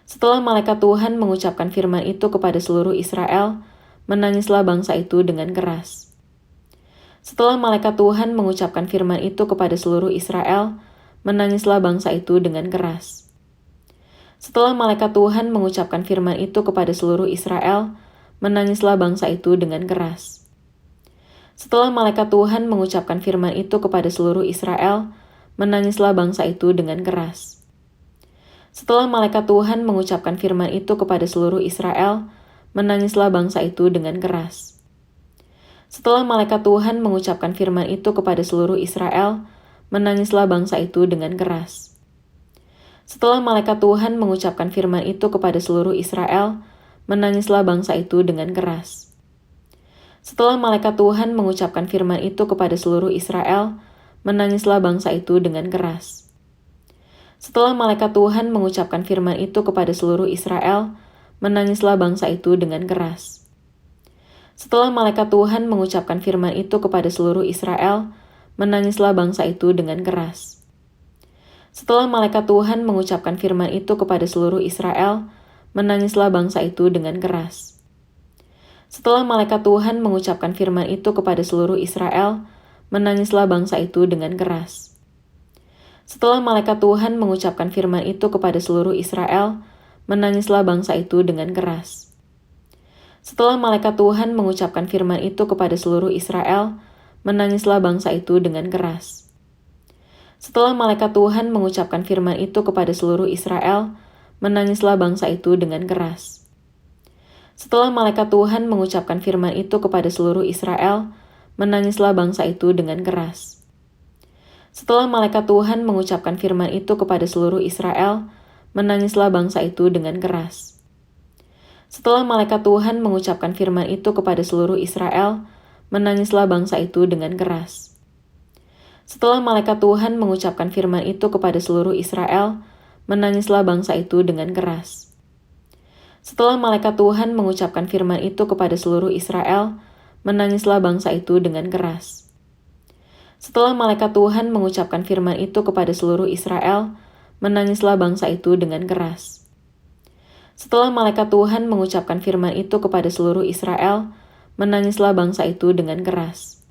Setelah malaikat Tuhan mengucapkan firman itu kepada seluruh Israel, menangislah bangsa itu dengan keras. Setelah malaikat Tuhan mengucapkan firman itu kepada seluruh Israel, menangislah bangsa itu dengan keras. Setelah malaikat Tuhan mengucapkan firman itu kepada seluruh Israel, menangislah bangsa itu dengan keras. Setelah malaikat Tuhan mengucapkan firman itu kepada seluruh Israel, menangislah bangsa itu dengan keras. Setelah malaikat Tuhan mengucapkan firman itu kepada seluruh Israel, menangislah bangsa itu dengan keras. Setelah malaikat Tuhan mengucapkan firman itu kepada seluruh Israel, menangislah bangsa itu dengan keras. Setelah malaikat Tuhan mengucapkan firman itu kepada seluruh Israel, menangislah bangsa itu dengan keras. Setelah malaikat Tuhan mengucapkan firman itu kepada seluruh Israel, menangislah bangsa itu dengan keras. Setelah malaikat Tuhan mengucapkan firman itu kepada seluruh Israel, menangislah bangsa itu dengan keras. Setelah malaikat Tuhan mengucapkan firman itu kepada seluruh Israel, menangislah bangsa itu dengan keras. Setelah malaikat Tuhan mengucapkan firman itu kepada seluruh Israel, menangislah bangsa itu dengan keras. Setelah malaikat Tuhan mengucapkan firman itu kepada seluruh Israel, menangislah bangsa itu dengan keras. Setelah malaikat Tuhan mengucapkan firman itu kepada seluruh Israel, menangislah bangsa itu dengan keras. Setelah malaikat Tuhan mengucapkan firman itu kepada seluruh Israel, menangislah bangsa itu dengan keras. Setelah malaikat Tuhan mengucapkan firman itu kepada seluruh Israel, menangislah bangsa itu dengan keras. Setelah malaikat Tuhan mengucapkan firman itu kepada seluruh Israel, menangislah bangsa itu dengan keras. Setelah malaikat Tuhan mengucapkan firman itu kepada seluruh Israel, menangislah bangsa itu dengan keras. Setelah malaikat Tuhan mengucapkan firman itu kepada seluruh Israel, menangislah bangsa itu dengan keras. Setelah malaikat Tuhan mengucapkan firman itu kepada seluruh Israel, menangislah bangsa itu dengan keras. Setelah malaikat Tuhan mengucapkan firman itu kepada seluruh Israel, menangislah bangsa itu dengan keras. Setelah malaikat Tuhan mengucapkan firman itu kepada seluruh Israel, menangislah bangsa itu dengan keras. Setelah malaikat Tuhan mengucapkan firman itu kepada seluruh Israel, menangislah bangsa itu dengan keras.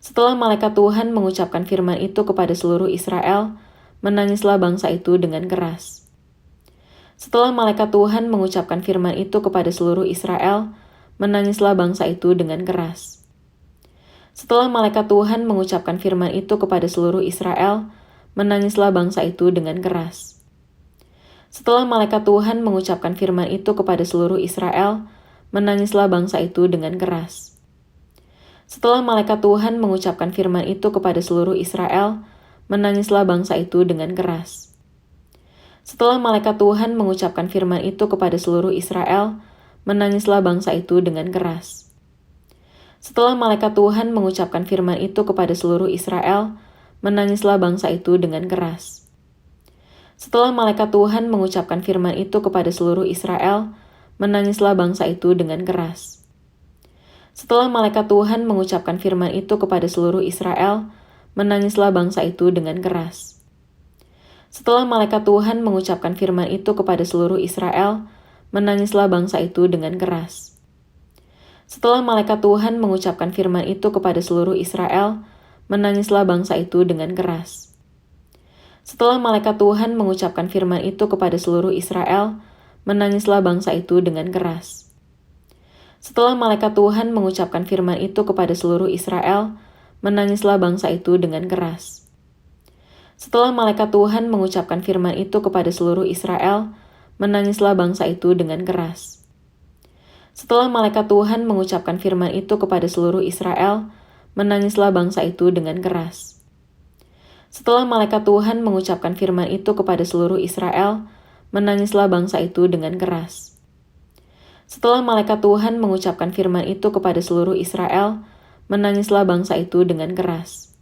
Setelah malaikat Tuhan mengucapkan firman itu kepada seluruh Israel, menangislah bangsa itu dengan keras. Setelah malaikat Tuhan mengucapkan firman itu kepada seluruh Israel, menangislah bangsa itu dengan keras. Setelah malaikat Tuhan mengucapkan firman itu kepada seluruh Israel, menangislah bangsa itu dengan keras. Setelah malaikat Tuhan mengucapkan firman itu kepada seluruh Israel, menangislah bangsa itu dengan keras. Setelah malaikat Tuhan mengucapkan firman itu kepada seluruh Israel, menangislah bangsa itu dengan keras. Setelah malaikat Tuhan mengucapkan firman itu kepada seluruh Israel, menangislah bangsa itu dengan keras. Setelah malaikat Tuhan mengucapkan firman itu kepada seluruh Israel, menangislah bangsa itu dengan keras. Setelah malaikat Tuhan mengucapkan firman itu kepada seluruh Israel, menangislah bangsa itu dengan keras. Setelah malaikat Tuhan mengucapkan firman itu kepada seluruh Israel, menangislah bangsa itu dengan keras. Setelah malaikat Tuhan mengucapkan firman itu kepada seluruh Israel, menangislah bangsa itu dengan keras. Setelah malaikat Tuhan mengucapkan firman itu kepada seluruh Israel, menangislah bangsa itu dengan keras. Setelah malaikat Tuhan mengucapkan firman itu kepada seluruh Israel, menangislah bangsa itu dengan keras. Setelah malaikat Tuhan mengucapkan firman itu kepada seluruh Israel, menangislah bangsa itu dengan keras. Setelah malaikat Tuhan mengucapkan firman itu kepada seluruh Israel, menangislah bangsa itu dengan keras. Setelah malaikat Tuhan mengucapkan firman itu kepada seluruh Israel, menangislah bangsa itu dengan keras. Setelah malaikat Tuhan mengucapkan firman itu kepada seluruh Israel, menangislah bangsa itu dengan keras. Setelah malaikat Tuhan mengucapkan firman itu kepada seluruh Israel, menangislah bangsa itu dengan keras.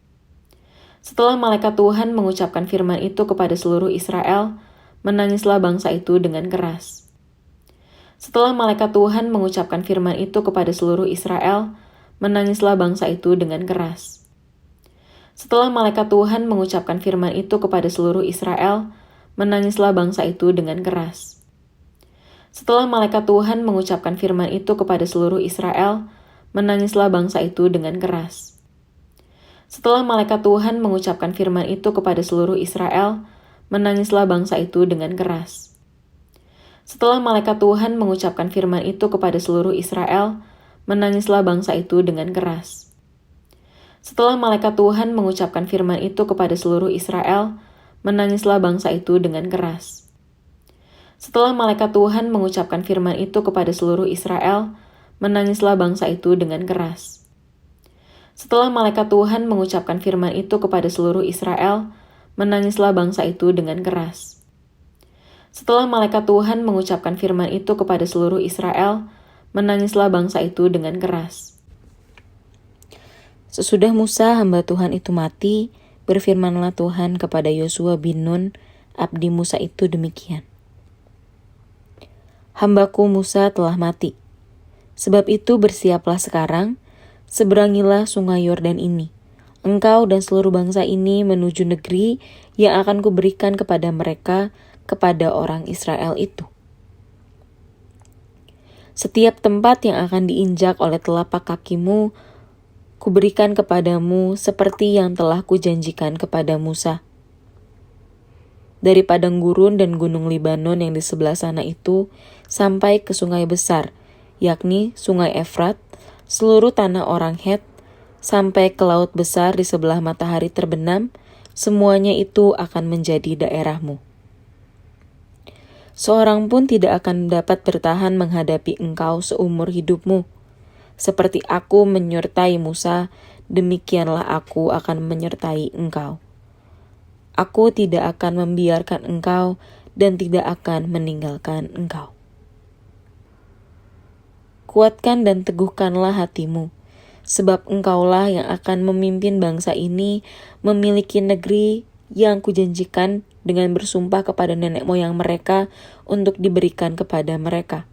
Setelah malaikat Tuhan mengucapkan firman itu kepada seluruh Israel, menangislah bangsa itu dengan keras. Setelah malaikat Tuhan mengucapkan firman itu kepada seluruh Israel, menangislah bangsa itu dengan keras. Setelah malaikat Tuhan mengucapkan firman itu kepada seluruh Israel, menangislah bangsa itu dengan keras. Setelah malaikat Tuhan mengucapkan firman itu kepada seluruh Israel, menangislah bangsa itu dengan keras. Setelah malaikat Tuhan mengucapkan firman itu kepada seluruh Israel, menangislah bangsa itu dengan keras. Setelah malaikat Tuhan mengucapkan firman itu kepada seluruh Israel, menangislah bangsa itu dengan keras. Setelah malaikat Tuhan mengucapkan firman itu kepada seluruh Israel, menangislah bangsa itu dengan keras. Setelah malaikat Tuhan mengucapkan firman itu kepada seluruh Israel, menangislah bangsa itu dengan keras. Setelah malaikat Tuhan mengucapkan firman itu kepada seluruh Israel, menangislah bangsa itu dengan keras. Setelah malaikat Tuhan mengucapkan firman itu kepada seluruh Israel, menangislah bangsa itu dengan keras. Sesudah Musa hamba Tuhan itu mati, berfirmanlah Tuhan kepada Yosua bin Nun, abdi Musa itu demikian. Hambaku Musa telah mati. Sebab itu bersiaplah sekarang, seberangilah sungai Yordan ini. Engkau dan seluruh bangsa ini menuju negeri yang akan kuberikan kepada mereka, kepada orang Israel itu. Setiap tempat yang akan diinjak oleh telapak kakimu, kuberikan kepadamu seperti yang telah kujanjikan kepada Musa. Dari padang gurun dan gunung Libanon yang di sebelah sana itu, sampai ke sungai besar, yakni sungai Efrat, seluruh tanah orang Het, sampai ke laut besar di sebelah matahari terbenam, semuanya itu akan menjadi daerahmu. Seorang pun tidak akan dapat bertahan menghadapi engkau seumur hidupmu. Seperti aku menyertai Musa, demikianlah aku akan menyertai engkau. Aku tidak akan membiarkan engkau dan tidak akan meninggalkan engkau. Kuatkan dan teguhkanlah hatimu, sebab engkaulah yang akan memimpin bangsa ini memiliki negeri yang kujanjikan dengan bersumpah kepada nenek moyang mereka untuk diberikan kepada mereka.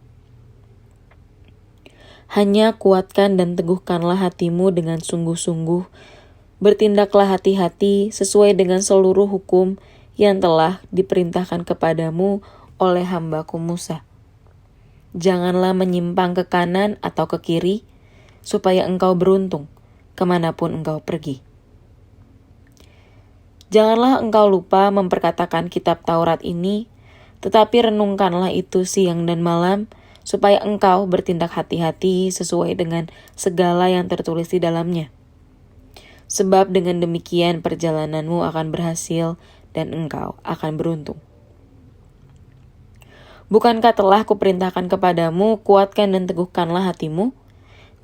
Hanya kuatkan dan teguhkanlah hatimu dengan sungguh-sungguh, bertindaklah hati-hati sesuai dengan seluruh hukum yang telah diperintahkan kepadamu oleh hambaku Musa. Janganlah menyimpang ke kanan atau ke kiri, supaya engkau beruntung kemanapun engkau pergi. Janganlah engkau lupa memperkatakan kitab Taurat ini, tetapi renungkanlah itu siang dan malam, supaya engkau bertindak hati-hati sesuai dengan segala yang tertulis di dalamnya. Sebab dengan demikian perjalananmu akan berhasil dan engkau akan beruntung. Bukankah telah kuperintahkan kepadamu, kuatkan dan teguhkanlah hatimu?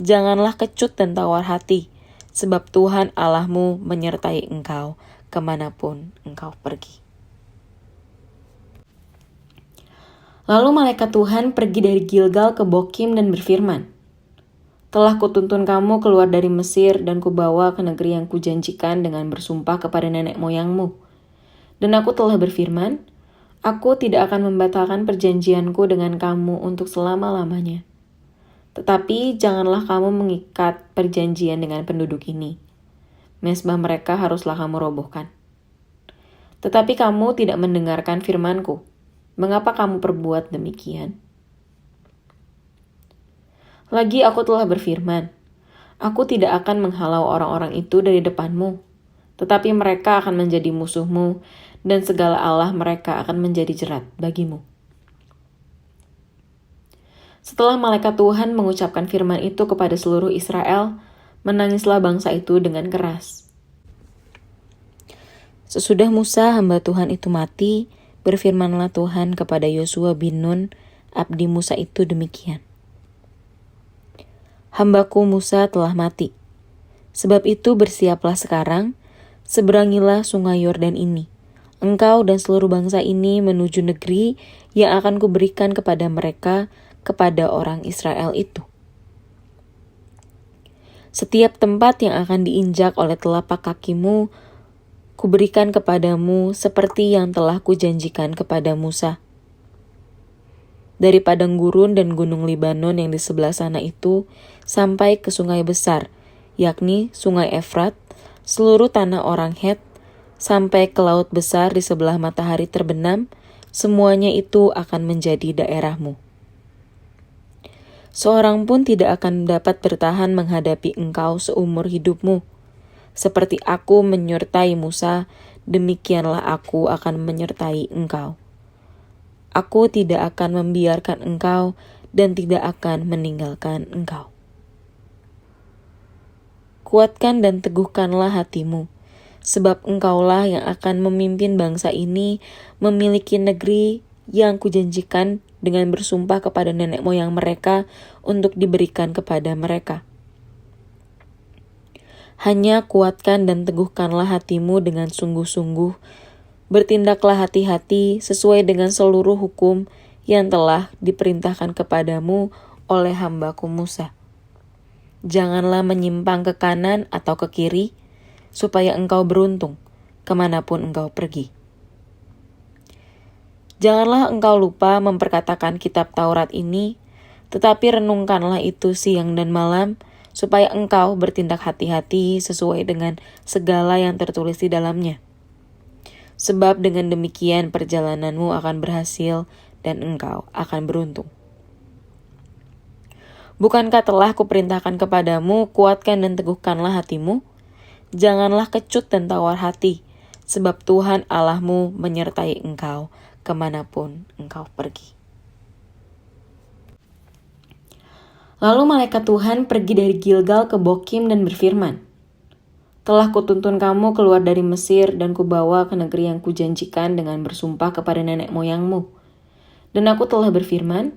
Janganlah kecut dan tawar hati, sebab Tuhan Allahmu menyertai engkau kemanapun engkau pergi. Lalu malaikat Tuhan pergi dari Gilgal ke Bokim dan berfirman, telah kutuntun kamu keluar dari Mesir dan kubawa ke negeri yang kujanjikan dengan bersumpah kepada nenek moyangmu. Dan aku telah berfirman, aku tidak akan membatalkan perjanjianku dengan kamu untuk selama-lamanya. Tetapi janganlah kamu mengikat perjanjian dengan penduduk ini. Mezbah mereka haruslah kamu robohkan. Tetapi kamu tidak mendengarkan firmanku. Mengapa kamu perbuat demikian? Lagi aku telah berfirman, aku tidak akan menghalau orang-orang itu dari depanmu, tetapi mereka akan menjadi musuhmu, dan segala Allah mereka akan menjadi jerat bagimu. Setelah malaikat Tuhan mengucapkan firman itu kepada seluruh Israel, menangislah bangsa itu dengan keras. Sesudah Musa hamba Tuhan itu mati, berfirmanlah Tuhan kepada Yosua bin Nun, abdi Musa itu demikian. Hambaku Musa telah mati. Sebab itu bersiaplah sekarang, seberangilah sungai Yordan ini. Engkau dan seluruh bangsa ini menuju negeri yang akan kuberikan kepada mereka, kepada orang Israel itu. Setiap tempat yang akan diinjak oleh telapak kakimu, kuberikan kepadamu seperti yang telah kujanjikan kepada Musa. Dari padang gurun dan gunung Libanon yang di sebelah sana itu, sampai ke sungai besar, yakni sungai Efrat, seluruh tanah orang Het, sampai ke laut besar di sebelah matahari terbenam, semuanya itu akan menjadi daerahmu. Seorang pun tidak akan dapat bertahan menghadapi engkau seumur hidupmu. Seperti aku menyertai Musa, demikianlah aku akan menyertai engkau. Aku tidak akan membiarkan engkau dan tidak akan meninggalkan engkau. Kuatkan dan teguhkanlah hatimu, sebab engkaulah yang akan memimpin bangsa ini memiliki negeri yang kujanjikan dengan bersumpah kepada nenek moyang mereka untuk diberikan kepada mereka. Hanya kuatkan dan teguhkanlah hatimu dengan sungguh-sungguh, bertindaklah hati-hati sesuai dengan seluruh hukum yang telah diperintahkan kepadamu oleh hambaku Musa. Janganlah menyimpang ke kanan atau ke kiri, supaya engkau beruntung kemanapun engkau pergi. Janganlah engkau lupa memperkatakan kitab Taurat ini, tetapi renungkanlah itu siang dan malam, supaya engkau bertindak hati-hati sesuai dengan segala yang tertulis di dalamnya. Sebab dengan demikian perjalananmu akan berhasil dan engkau akan beruntung. Bukankah telah kuperintahkan kepadamu, kuatkan dan teguhkanlah hatimu? Janganlah kecut dan tawar hati, sebab Tuhan Allahmu menyertai engkau kemanapun engkau pergi. Lalu malaikat Tuhan pergi dari Gilgal ke Bokim dan berfirman, "Telah kutuntun kamu keluar dari Mesir dan kubawa ke negeri yang kujanjikan dengan bersumpah kepada nenek moyangmu. Dan aku telah berfirman,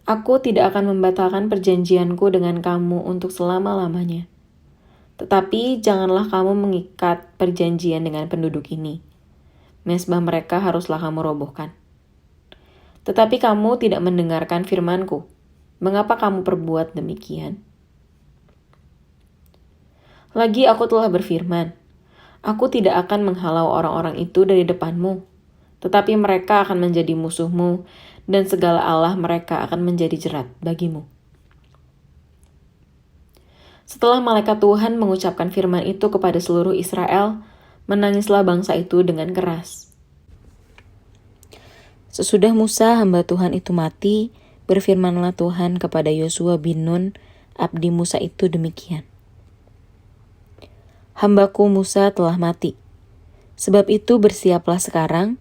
aku tidak akan membatalkan perjanjianku dengan kamu untuk selama-lamanya. Tetapi janganlah kamu mengikat perjanjian dengan penduduk ini. Mezbah mereka haruslah kamu robohkan. Tetapi kamu tidak mendengarkan firmanku. Mengapa kamu perbuat demikian? Lagi aku telah berfirman, aku tidak akan menghalau orang-orang itu dari depanmu, tetapi mereka akan menjadi musuhmu, dan segala Allah mereka akan menjadi jerat bagimu." Setelah malaikat Tuhan mengucapkan firman itu kepada seluruh Israel, menangislah bangsa itu dengan keras. Sesudah Musa hamba Tuhan itu mati, berfirmanlah Tuhan kepada Yosua bin Nun, abdi Musa itu demikian. Hambaku Musa telah mati. Sebab itu bersiaplah sekarang,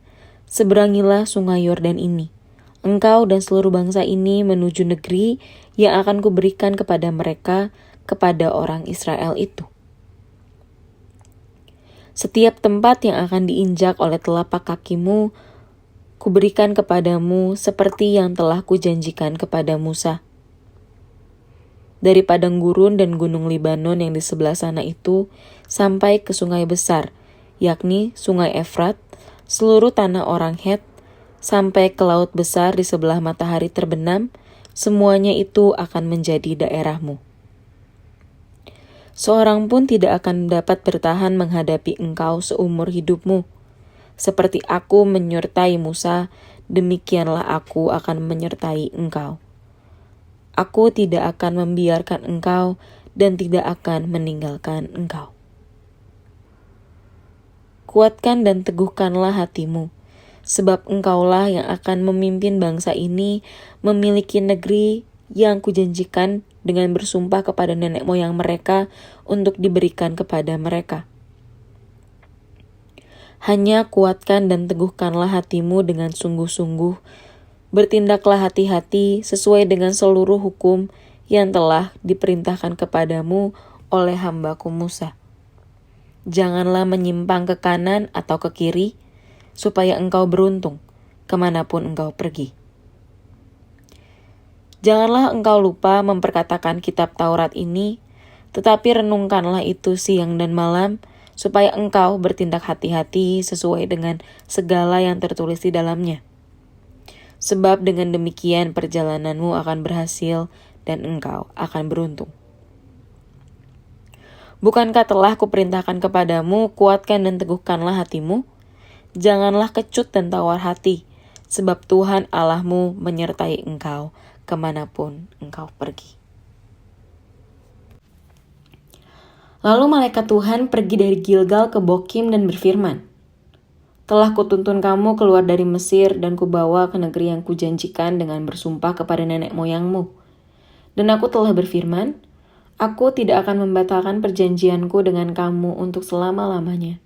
seberangilah sungai Yordan ini. Engkau dan seluruh bangsa ini menuju negeri yang akan kuberikan kepada mereka, kepada orang Israel itu. Setiap tempat yang akan diinjak oleh telapak kakimu, kuberikan kepadamu seperti yang telah kujanjikan kepada Musa. Dari padang gurun dan gunung Libanon yang di sebelah sana itu, sampai ke sungai besar, yakni sungai Efrat, seluruh tanah orang Het, sampai ke laut besar di sebelah matahari terbenam, semuanya itu akan menjadi daerahmu. Seorang pun tidak akan dapat bertahan menghadapi engkau seumur hidupmu. Seperti aku menyertai Musa, demikianlah aku akan menyertai engkau. Aku tidak akan membiarkan engkau dan tidak akan meninggalkan engkau. Kuatkan dan teguhkanlah hatimu, sebab engkaulah yang akan memimpin bangsa ini memiliki negeri yang kujanjikan dengan bersumpah kepada nenek moyang mereka untuk diberikan kepada mereka. Hanya kuatkan dan teguhkanlah hatimu dengan sungguh-sungguh, bertindaklah hati-hati sesuai dengan seluruh hukum yang telah diperintahkan kepadamu oleh hambaku Musa. Janganlah menyimpang ke kanan atau ke kiri, supaya engkau beruntung kemanapun engkau pergi. Janganlah engkau lupa memperkatakan kitab Taurat ini, tetapi renungkanlah itu siang dan malam, supaya engkau bertindak hati-hati sesuai dengan segala yang tertulis di dalamnya. Sebab dengan demikian perjalananmu akan berhasil dan engkau akan beruntung. Bukankah telah kuperintahkan kepadamu, kuatkan dan teguhkanlah hatimu? Janganlah kecut dan tawar hati, sebab Tuhan Allahmu menyertai engkau kemanapun engkau pergi. Lalu malaikat Tuhan pergi dari Gilgal ke Bokim dan berfirman, "Telah kutuntun kamu keluar dari Mesir dan kubawa ke negeri yang kujanjikan dengan bersumpah kepada nenek moyangmu. Dan aku telah berfirman, aku tidak akan membatalkan perjanjianku dengan kamu untuk selama-lamanya.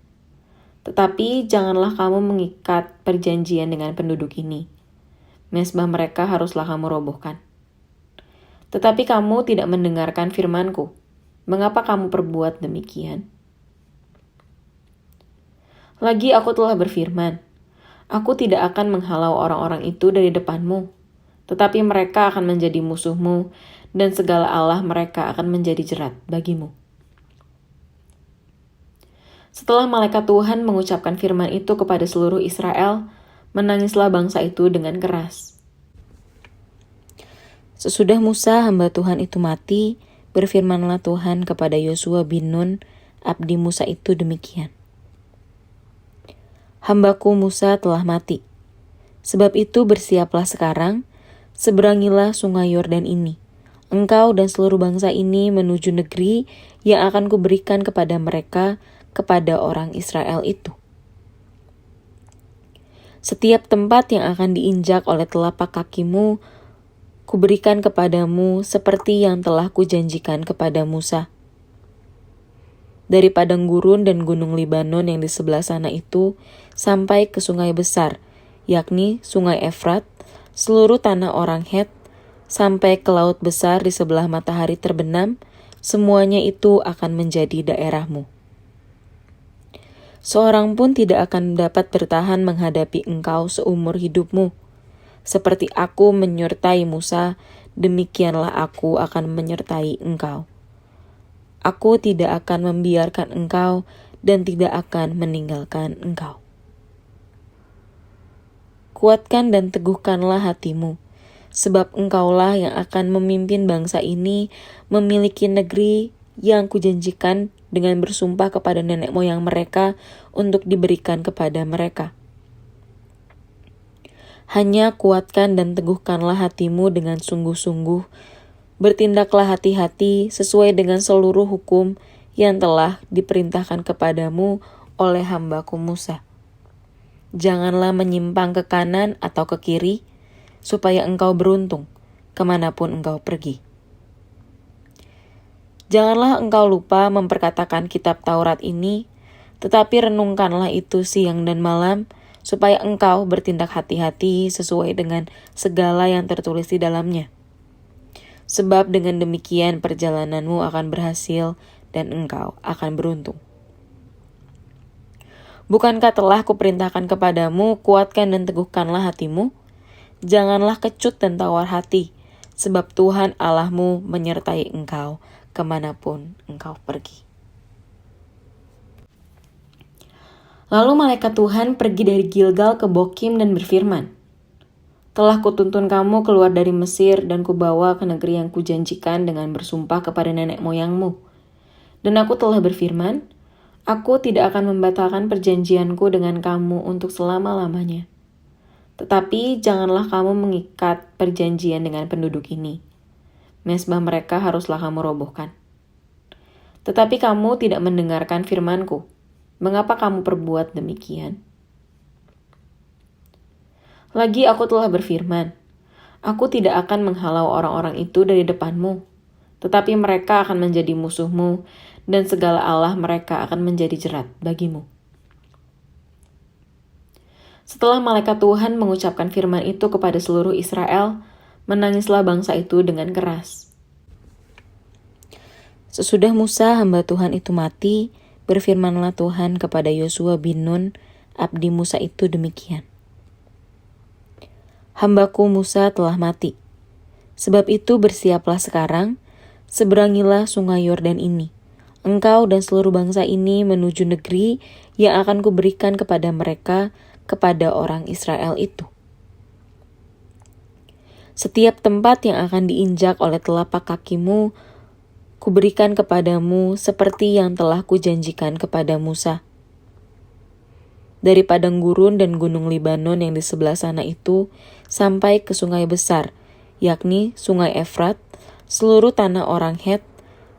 Tetapi janganlah kamu mengikat perjanjian dengan penduduk ini. Mezbah mereka haruslah kamu robohkan. Tetapi kamu tidak mendengarkan firman-Ku. Mengapa kamu perbuat demikian? Lagi aku telah berfirman, aku tidak akan menghalau orang-orang itu dari depanmu, tetapi mereka akan menjadi musuhmu, dan segala Allah mereka akan menjadi jerat bagimu. Setelah malaikat Tuhan mengucapkan firman itu kepada seluruh Israel, menangislah bangsa itu dengan keras. Sesudah Musa hamba Tuhan itu mati, berfirmanlah Tuhan kepada Yosua bin Nun, abdi Musa itu demikian. Hambaku Musa telah mati. Sebab itu bersiaplah sekarang, seberangilah sungai Yordan ini. Engkau dan seluruh bangsa ini menuju negeri yang akan kuberikan kepada mereka, kepada orang Israel itu. Setiap tempat yang akan diinjak oleh telapak kakimu, kuberikan kepadamu seperti yang telah kujanjikan kepada Musa. Dari padang gurun dan gunung Libanon yang di sebelah sana itu, sampai ke sungai besar, yakni sungai Efrat, seluruh tanah orang Het, sampai ke laut besar di sebelah matahari terbenam, semuanya itu akan menjadi daerahmu. Seorang pun tidak akan dapat bertahan menghadapi engkau seumur hidupmu. Seperti aku menyertai Musa, demikianlah aku akan menyertai engkau. Aku tidak akan membiarkan engkau dan tidak akan meninggalkan engkau. Kuatkan dan teguhkanlah hatimu, sebab engkaulah yang akan memimpin bangsa ini memiliki negeri yang kujanjikan dengan bersumpah kepada nenek moyang mereka untuk diberikan kepada mereka. Hanya kuatkan dan teguhkanlah hatimu dengan sungguh-sungguh. Bertindaklah hati-hati sesuai dengan seluruh hukum yang telah diperintahkan kepadamu oleh hambaku Musa. Janganlah menyimpang ke kanan atau ke kiri, supaya engkau beruntung kemanapun engkau pergi. Janganlah engkau lupa memperkatakan kitab Taurat ini, tetapi renungkanlah itu siang dan malam, supaya engkau bertindak hati-hati sesuai dengan segala yang tertulis di dalamnya. Sebab dengan demikian perjalananmu akan berhasil dan engkau akan beruntung. Bukankah telah kuperintahkan kepadamu, kuatkan dan teguhkanlah hatimu? Janganlah kecut dan tawar hati, sebab Tuhan Allahmu menyertai engkau kemanapun engkau pergi. Lalu malaikat Tuhan pergi dari Gilgal ke Bokim dan berfirman, telah kutuntun kamu keluar dari Mesir dan kubawa ke negeri yang kujanjikan dengan bersumpah kepada nenek moyangmu. Dan aku telah berfirman, aku tidak akan membatalkan perjanjianku dengan kamu untuk selama-lamanya. Tetapi janganlah kamu mengikat perjanjian dengan penduduk ini. Mezbah mereka haruslah kamu robohkan. Tetapi kamu tidak mendengarkan firman-Ku. Mengapa kamu perbuat demikian? Lagi aku telah berfirman, aku tidak akan menghalau orang-orang itu dari depanmu, tetapi mereka akan menjadi musuhmu, dan segala Allah mereka akan menjadi jerat bagimu. Setelah malaikat Tuhan mengucapkan firman itu kepada seluruh Israel, menangislah bangsa itu dengan keras. Sesudah Musa hamba Tuhan itu mati, berfirmanlah Tuhan kepada Yosua bin Nun, abdi Musa itu demikian. Hambaku Musa telah mati. Sebab itu bersiaplah sekarang, seberangilah sungai Yordan ini. Engkau dan seluruh bangsa ini menuju negeri yang akan kuberikan kepada mereka, kepada orang Israel itu. Setiap tempat yang akan diinjak oleh telapak kakimu, kuberikan kepadamu seperti yang telah kujanjikan kepada Musa. Dari padang gurun dan gunung Libanon yang di sebelah sana itu, sampai ke sungai besar, yakni sungai Efrat, seluruh tanah orang Het,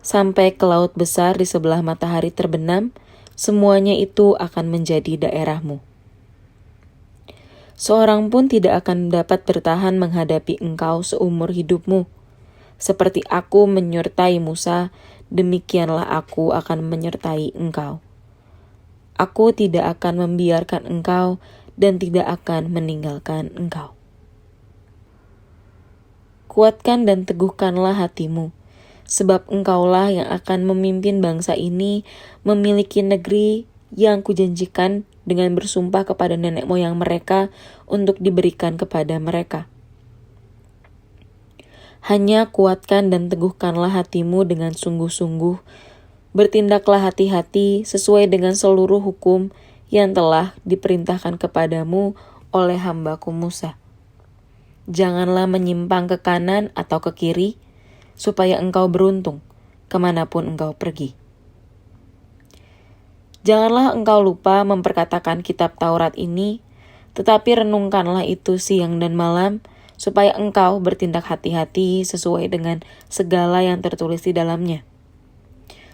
sampai ke laut besar di sebelah matahari terbenam, semuanya itu akan menjadi daerahmu. Seorang pun tidak akan dapat bertahan menghadapi engkau seumur hidupmu. Seperti aku menyertai Musa, demikianlah aku akan menyertai engkau. Aku tidak akan membiarkan engkau dan tidak akan meninggalkan engkau. Kuatkan dan teguhkanlah hatimu, sebab engkaulah yang akan memimpin bangsa ini memiliki negeri yang kujanjikan dengan bersumpah kepada nenek moyang mereka untuk diberikan kepada mereka. Hanya kuatkan dan teguhkanlah hatimu dengan sungguh-sungguh. Bertindaklah hati-hati sesuai dengan seluruh hukum yang telah diperintahkan kepadamu oleh hambaku Musa. Janganlah menyimpang ke kanan atau ke kiri, supaya engkau beruntung kemanapun engkau pergi. Janganlah engkau lupa memperkatakan kitab Taurat ini, tetapi renungkanlah itu siang dan malam, supaya engkau bertindak hati-hati sesuai dengan segala yang tertulis di dalamnya.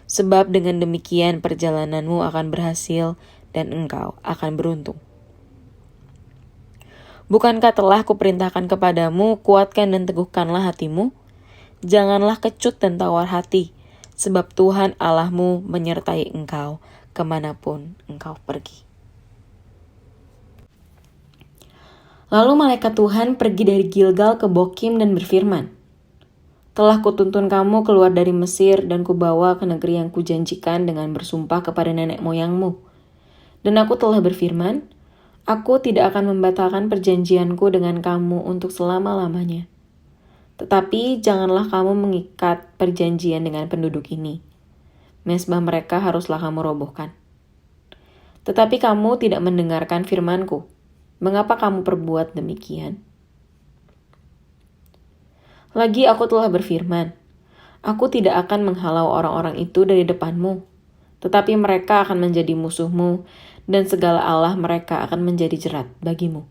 Sebab dengan demikian perjalananmu akan berhasil dan engkau akan beruntung. Bukankah telah kuperintahkan kepadamu, kuatkan dan teguhkanlah hatimu? Janganlah kecut dan tawar hati, sebab Tuhan Allahmu menyertai engkau kemanapun engkau pergi. Lalu malaikat Tuhan pergi dari Gilgal ke Bokim dan berfirman, "Telah kutuntun kamu keluar dari Mesir dan kubawa ke negeri yang kujanjikan dengan bersumpah kepada nenek moyangmu. Dan aku telah berfirman, aku tidak akan membatalkan perjanjianku dengan kamu untuk selama-lamanya. Tetapi janganlah kamu mengikat perjanjian dengan penduduk ini. Mezbah mereka haruslah kamu robohkan. Tetapi kamu tidak mendengarkan firmanku. Mengapa kamu perbuat demikian? Lagi aku telah berfirman, aku tidak akan menghalau orang-orang itu dari depanmu, tetapi mereka akan menjadi musuhmu, dan segala Allah mereka akan menjadi jerat bagimu."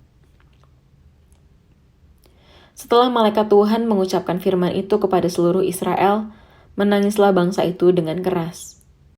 Setelah malaikat Tuhan mengucapkan firman itu kepada seluruh Israel, menangislah bangsa itu dengan keras.